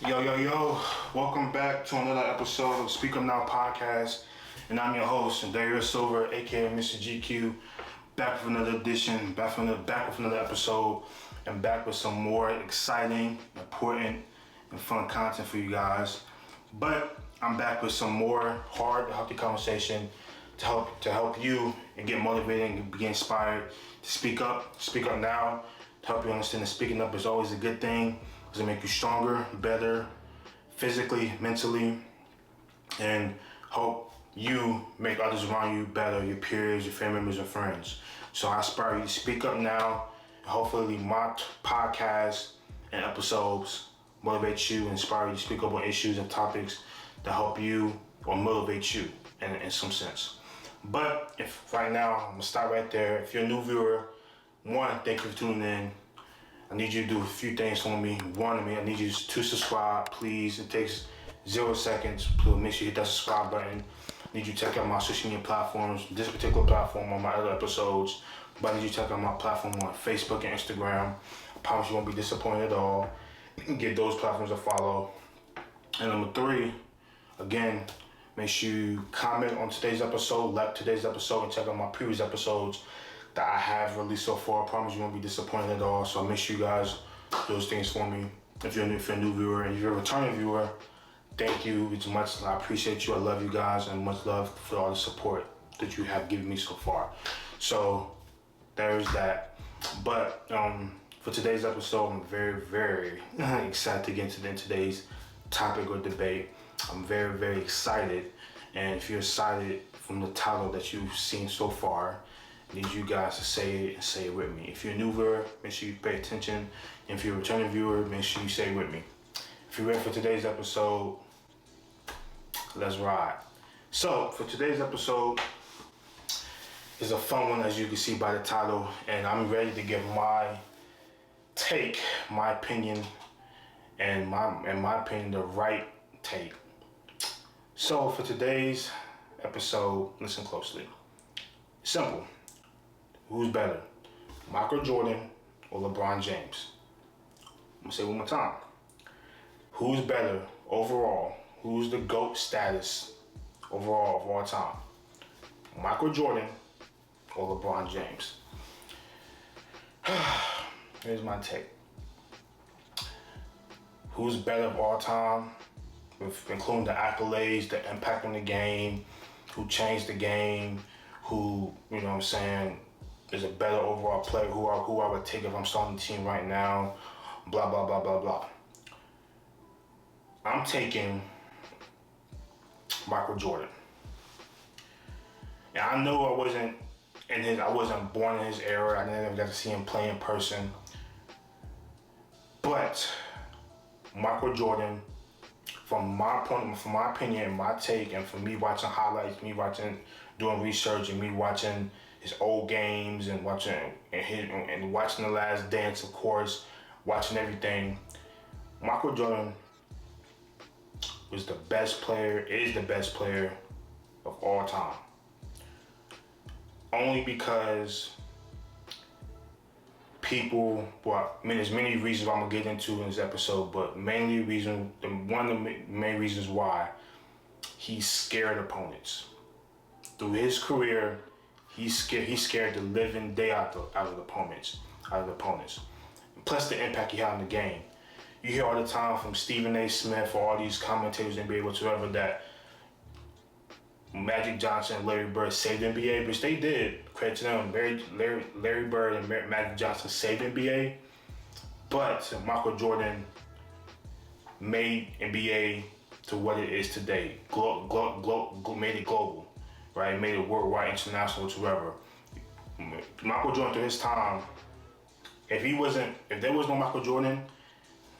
Yo, welcome back to another episode of Speak Up Now podcast. And I'm your host, Darius Silver, aka Mr. GQ, back with another edition, back with another episode, and back with some more exciting, important, and fun content for you guys. But I'm back with some more hard, healthy conversation to help you and get motivated and be inspired to speak up now, to help you understand that speaking up is always a good thing. It's gonna make you stronger, better, physically, mentally, and help you make others around you better, your peers, your family members, and friends. So I inspire you to speak up now, and hopefully my podcast and episodes motivate you, inspire you to speak up on issues and topics that help you or motivate you in some sense. But if right now, I'm gonna stop right there. If you're a new viewer, one, thank you for tuning in. I need you to do a few things for me. One, I need you to subscribe, please. It takes 0 seconds. Please make sure you hit that subscribe button. I need you to check out my social media platforms. This particular platform on my other episodes, but I need you to check out my platform on Facebook and Instagram. I promise you won't be disappointed at all. You can get those platforms a follow. And number 3, again, make sure you comment on today's episode, like today's episode, and check out my previous episodes that I have released so far. I promise you won't be disappointed at all. So make sure you guys do those things for me. If you're a new viewer, and if you're a returning viewer, thank you. It's much. I appreciate you. I love you guys, and much love for all the support that you have given me so far. So there's that. But for today's episode, I'm very, very excited to get into today's topic or debate. I'm very, very excited. And if you're excited from the title that you've seen so far, I need you guys to say it and say it with me. If you're a new viewer, make sure you pay attention. And if you're a returning viewer, make sure you say it with me. If you're ready for today's episode, let's ride. So for today's episode is a fun one, as you can see by the title, and I'm ready to give my take, my opinion, and my opinion, the right take. So for today's episode, listen closely. Simple. Who's better, Michael Jordan or LeBron James? I'm gonna say it one more time. Who's better overall? Who's the GOAT status overall of all time? Michael Jordan or LeBron James? Here's my take. Who's better of all time, with including the accolades, the impact on the game, who changed the game, who, you know what I'm saying, is a better overall player, who I would take if I'm starting the team right now, blah, blah, blah, blah, blah. I'm taking Michael Jordan. And I know I wasn't born in his era. I never got to see him play in person. But Michael Jordan, from my opinion, my take, and from me watching highlights, doing research, and me watching his old games, and watching The Last Dance, of course, watching everything, Michael Jordan is the best player of all time. Only because there's many reasons I'm gonna get into in this episode, but one of the main reasons why he scared opponents. Through his career, he scared the living day out of opponents. Plus the impact he had on the game. You hear all the time from Stephen A. Smith or all these commentators in the NBA whatsoever that Magic Johnson and Larry Bird saved the NBA, which they did. Credit to them. Larry Bird and Magic Johnson saved the NBA, but Michael Jordan made NBA to what it is today. Made it global, right? Made it worldwide, international, whatever. Michael Jordan through his time, if there was no Michael Jordan,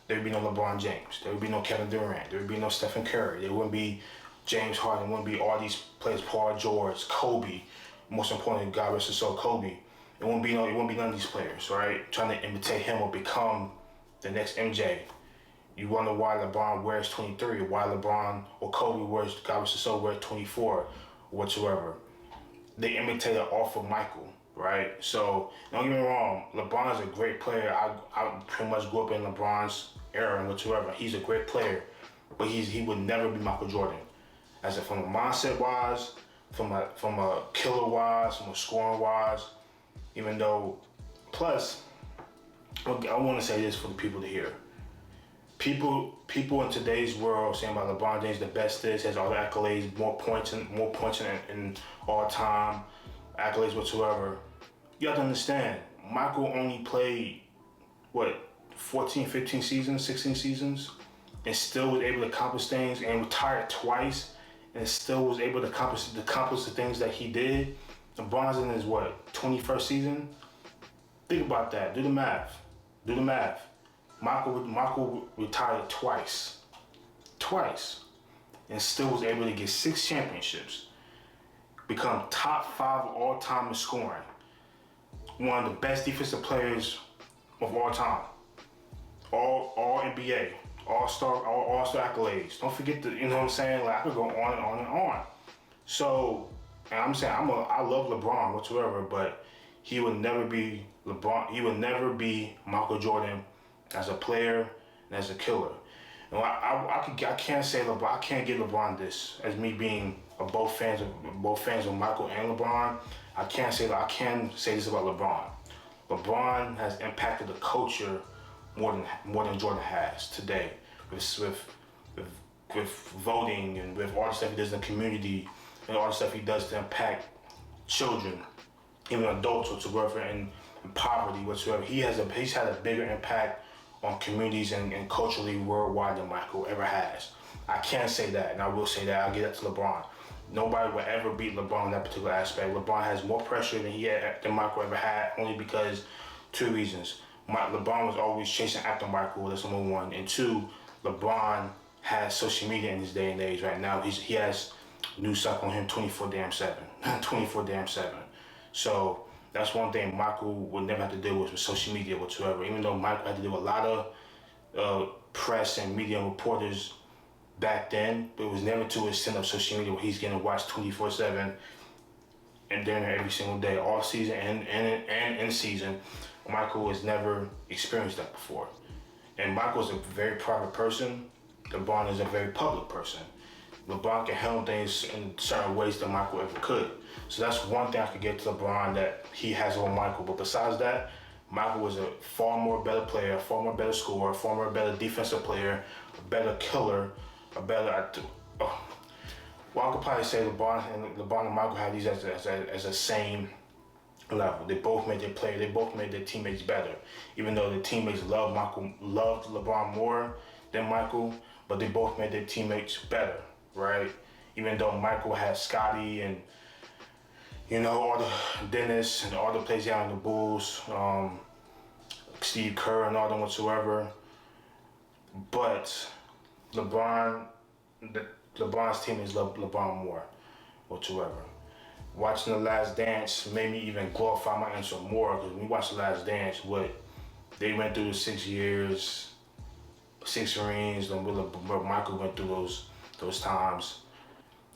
there would be no LeBron James. There would be no Kevin Durant. There would be no Stephen Curry. There wouldn't be James Harden. Wouldn't be all these players, Paul George, Kobe. Most importantly, God rest his soul, Kobe. It wouldn't be none of these players, right? Trying to imitate him or become the next MJ. You wonder why LeBron wears 23, or why LeBron or Kobe wears, God rest his soul, wears 24, or whatsoever. They imitated off of Michael, right? So don't get me wrong, LeBron's a great player. I pretty much grew up in LeBron's era and whatsoever. He's a great player, but he would never be Michael Jordan. From a mindset wise, from a killer wise, from a scoring wise, even though, plus, I want to say this for the people to hear. People in today's world saying about LeBron James the best this, has all the accolades, more points in all time, accolades whatsoever. You have to understand, Michael only played, 14, 15 seasons, 16 seasons, and still was able to accomplish things, and retired twice, and still was able to accomplish the things that he did. LeBron's in his 21st season? Think about that. Do the math. Michael retired twice, and still was able to get 6 championships, become top 5 all time in scoring, one of the best defensive players of all time, all NBA, all-star accolades. Don't forget you know what I'm saying? Like, I could go on and on and on. So, and I'm saying I love LeBron whatsoever, but he would never be LeBron. He would never be Michael Jordan as a player and as a killer. And I can't say LeBron. I can't give LeBron this as me being both fans of Michael and LeBron. I can say this about LeBron. LeBron has impacted the culture more than Jordan has today, with voting and with all the stuff he does in the community and all the stuff he does to impact children, even adults whatsoever, and poverty whatsoever. He's had a bigger impact on communities and culturally worldwide than Michael ever has. I can't say that, and I will say that. I'll give that to LeBron. Nobody will ever beat LeBron in that particular aspect. LeBron has more pressure than Michael ever had, only because 2 reasons. LeBron was always chasing after Michael, that's number 1. And 2, LeBron has social media in his day and age right now. He has news stuff on him 24/7. 24/7. So that's one thing Michael would never have to deal with social media whatsoever. Even though Michael had to deal with a lot of press and media reporters back then, but it was never to the extent of social media where he's getting watched 24/7 and during every single day, all season and in season. Michael has never experienced that before. And Michael's a very private person. LeBron is a very public person. LeBron can handle things in certain ways that Michael ever could. So that's one thing I could get to LeBron that he has over Michael. But besides that, Michael was a far more better player, far more better scorer, far more better defensive player, a better killer, a better. Well, I could probably say LeBron and Michael have these as a same level. They both made their teammates better. Even though the teammates loved LeBron more than Michael, but they both made their teammates better, right? Even though Michael had Scotty and all the Dennis and all the players down in the Bulls, Steve Kerr and all them whatsoever. But LeBron's teammates love LeBron more whatsoever. Watching The Last Dance made me even glorify my answer more, because when we watched The Last Dance, what they went through the 6 years, 6 rings, and what Michael went through those times.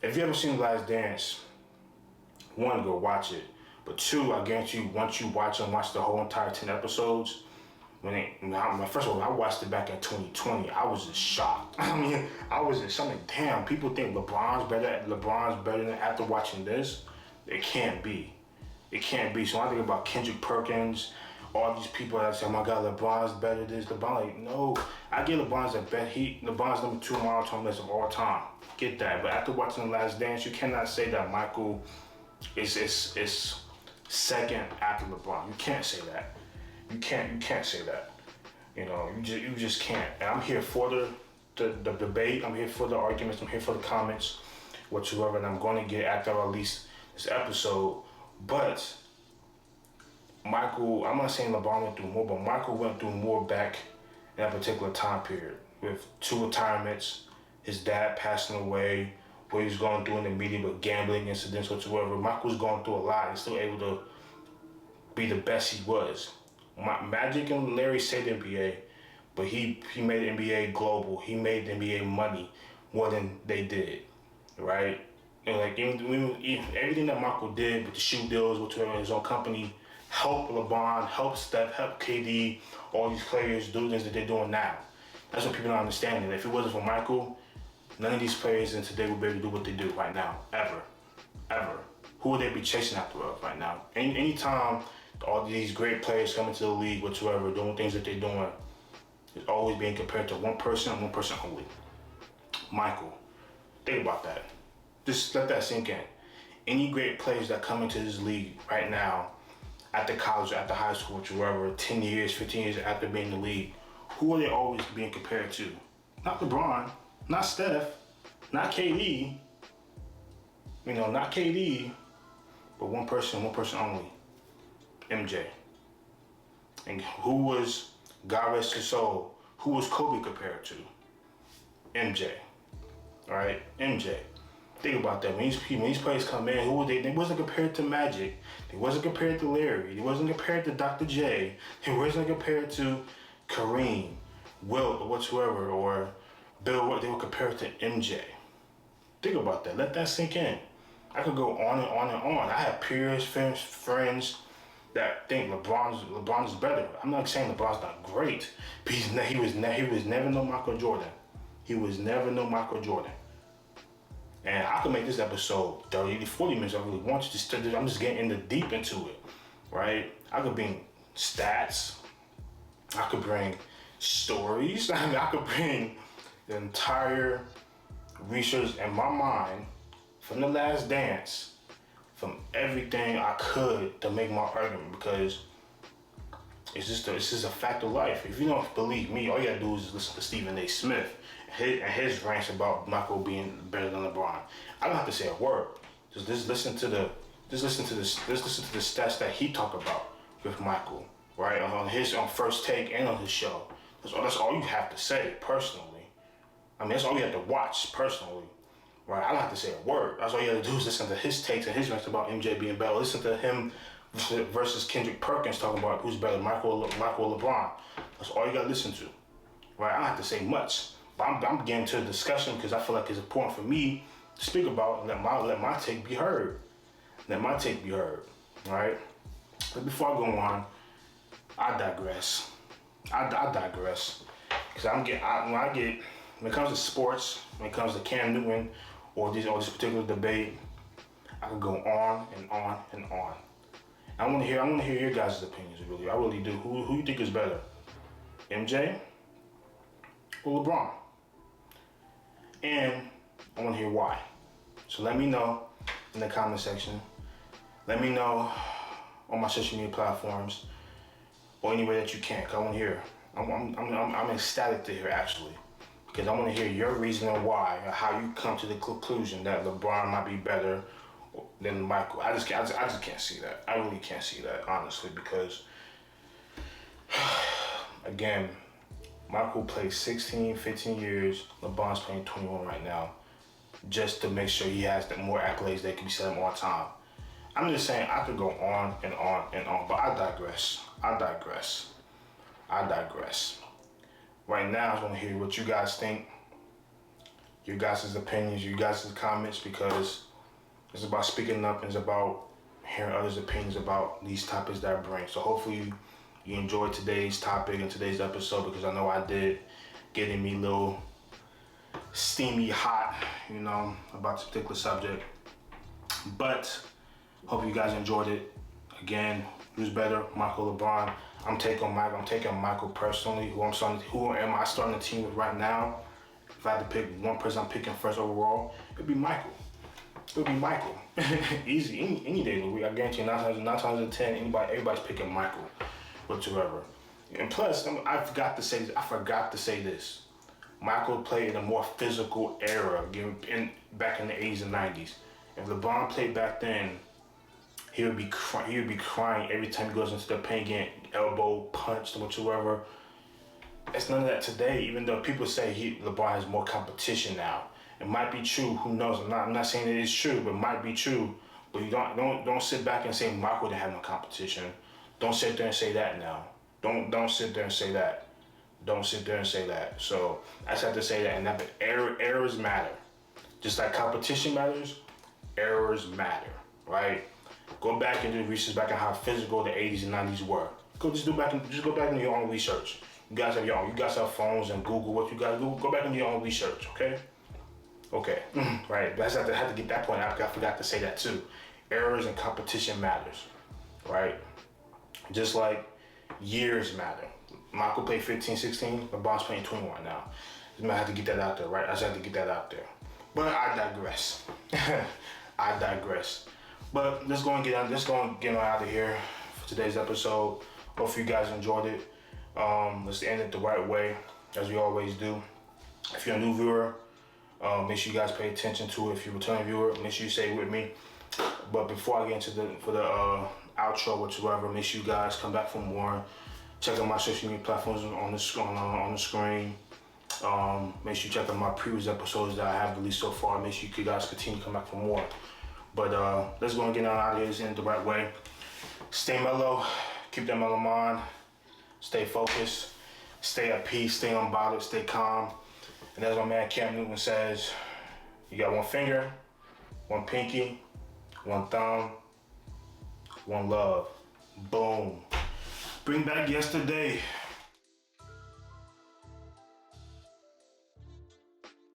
If you ever seen The Last Dance, 1, go watch it. But 2, I guarantee you, once you watch the whole entire 10 episodes, first of all, I watched it back in 2020. I was just shocked. I was just like, damn, people think LeBron's better than after watching this. It can't be. So I think about Kendrick Perkins, all these people that say, oh my God, LeBron's better than this. LeBron, like, no, I get LeBron's the best. LeBron's number 2 on my all-time list of all time. Get that. But after watching The Last Dance, you cannot say that Michael is second after LeBron. You can't say that. You can't say that. You just can't. And I'm here for the debate. I'm here for the arguments. I'm here for the comments whatsoever. And I'm going to get after I release this episode. But Michael, I'm not saying LeBron went through more, but Michael went through more back in that particular time period, with 2 retirements, his dad passing away, what he was going through in the media with gambling incidents whatsoever. Michael was going through a lot and still able to be the best he was. Magic and Larry saved the NBA, but he made the NBA global. He made the NBA money more than they did, right? And like everything that Michael did with the shoe deals, whatever, his own company, helped LeBron, helped Steph, helped KD, all these players do things that they're doing now. That's what people don't understand. And if it wasn't for Michael, none of these players in today would be able to do what they do right now, ever. Who would they be chasing after right now? Anytime all these great players come into the league, whatsoever, doing things that they're doing, it's always being compared to one person and one person only. Michael. Think about that. Just let that sink in. Any great players that come into this league right now, at the college, at the high school, wherever, 10 years, 15 years after being in the league, who are they always being compared to? Not LeBron, not Steph, not KD, not KD, but one person only, MJ. And who was, God rest his soul, who was Kobe compared to? MJ. All right, MJ. Think about that. When these players come in, who were they? They wasn't compared to Magic. They wasn't compared to Larry. They wasn't compared to Dr. J. They wasn't compared to Kareem, Wilt, or whatsoever, or Bill. They were compared to MJ. Think about that. Let that sink in. I could go on and on and on. I have peers, friends that think LeBron is better. I'm not saying LeBron's not great, but he was never no Michael Jordan. He was never no Michael Jordan. And I could make this episode 30 to 40 minutes. I really want you to. I'm just getting deep into it, right? I could bring stats. I could bring stories. I could bring the entire research in my mind from The Last Dance, from everything I could to make my argument, because it's just a fact of life. If you don't believe me, all you gotta do is listen to Stephen A. Smith and his rants about Michael being better than LeBron. I don't have to say a word. Just listen to the stats that he talked about with Michael, right? On First Take and on his show. That's all you have to say personally. I mean, that's all you have to watch personally, right? I don't have to say a word. That's all you have to do is listen to his takes and his rants about MJ being better. Listen to him versus Kendrick Perkins talking about who's better, Michael or LeBron. That's all you got to listen to, right? I don't have to say much. But I'm getting to a discussion because I feel like it's important for me to speak about and let my take be heard. Let my take be heard, right? But before I go on, I digress. Because when it comes to sports, when it comes to Cam Newton or this particular debate, I could go on and on and on. I want to hear your guys' opinions, really. I really do. Who you think is better, MJ or LeBron? And I want to hear why. So let me know in the comment section. Let me know on my social media platforms or anywhere that you can. Cause I want to hear. I'm ecstatic to hear, actually, because I want to hear your reasoning why, or how you come to the conclusion that LeBron might be better than Michael. I just can't see that. I really can't see that, honestly, because again, Michael played 16, 15 years. LeBron's playing 21 right now, just to make sure he has more accolades that can be set him all time. I'm just saying I could go on and on and on, but I digress. Right now, I just want to hear what you guys think, your guys' opinions, your guys' comments, because it's about speaking up and it's about hearing others' opinions about these topics that I bring. So hopefully you enjoyed today's topic and today's episode, because I know I did, getting me a little steamy hot, about this particular subject. But hope you guys enjoyed it. Again, who's better, Michael or LeBron? I'm taking Michael personally. Who am I starting the team with right now? If I had to pick one person I'm picking first overall, it'd be Michael. Easy, any day of the week. I guarantee you, 9 times out of 10, everybody's picking Michael, whatsoever. And plus, I forgot to say this. Michael played in a more physical era, back in the 80s and 90s. If LeBron played back then, he would be crying every time he goes into the paint, getting elbow punched or whatsoever. It's none of that today. Even though people say LeBron has more competition now, it might be true. Who knows? I'm not saying it is true, but it might be true. But you don't sit back and say Michael didn't have no competition. Don't sit there and say that now. Don't sit there and say that. So I just have to say that. And that errors matter. Just like competition matters, errors matter, right? Go back and do research back on how physical the 80s and 90s were. Just go back and do your own research. You guys have your own. You guys have phones and Google what you guys do. Go back and do your own research, okay? Okay, right. I had to get that point out. I forgot to say that too. Errors and competition matters, right? Just like years matter. Michael played 15, 16, LeBron's playing 21 now. I had to get that out there, right? I just had to get that out there. But I digress. I digress. But let's go and get on out of here for today's episode. Hope you guys enjoyed it. Let's end it the right way, as we always do. If you're a new viewer, make sure you guys pay attention to it. If you're a returning viewer, make sure you stay with me. But before I get into the outro whatsoever, make sure you guys come back for more. Check out my social media platforms on the screen. Make sure you check out my previous episodes that I have released so far. Make sure you guys continue to come back for more. But let's go and get on out of here. It's in the right way. Stay mellow. Keep that mellow mind. Stay focused. Stay at peace. Stay unbothered. Stay calm. And as my man Cam Newton says, you got one finger, one pinky, one thumb, one love. Boom. Bring back yesterday.